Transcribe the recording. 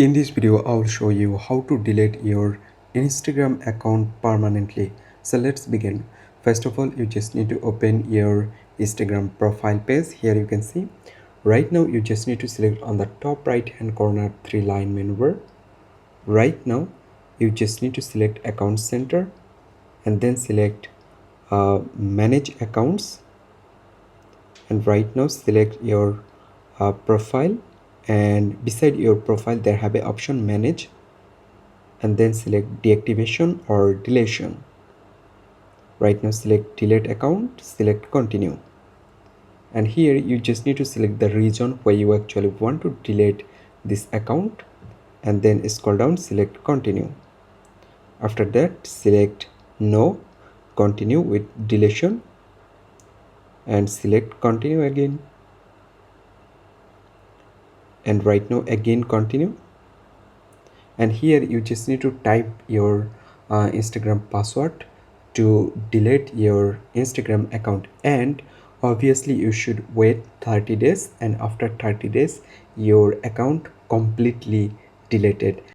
In this video, I will show you how to delete your Instagram account permanently. So let's begin. First of all, you just need to open your Instagram profile page. Here you can see. Right now, you just need to select on the top right hand corner 3-line menu bar. Right now, you just need to select Account Center and then select Manage Accounts. And right now, select your profile, and beside your profile there have a option Manage, and then select deactivation or deletion. Right now select delete account, select continue, and here you just need to select the region where you actually want to delete this account, and then scroll down, select continue. After that select no, continue with deletion, and select continue again, and right now again continue. And here you just need to type your Instagram password to delete your Instagram account, and obviously you should wait 30 days, and after 30 days your account completely deleted.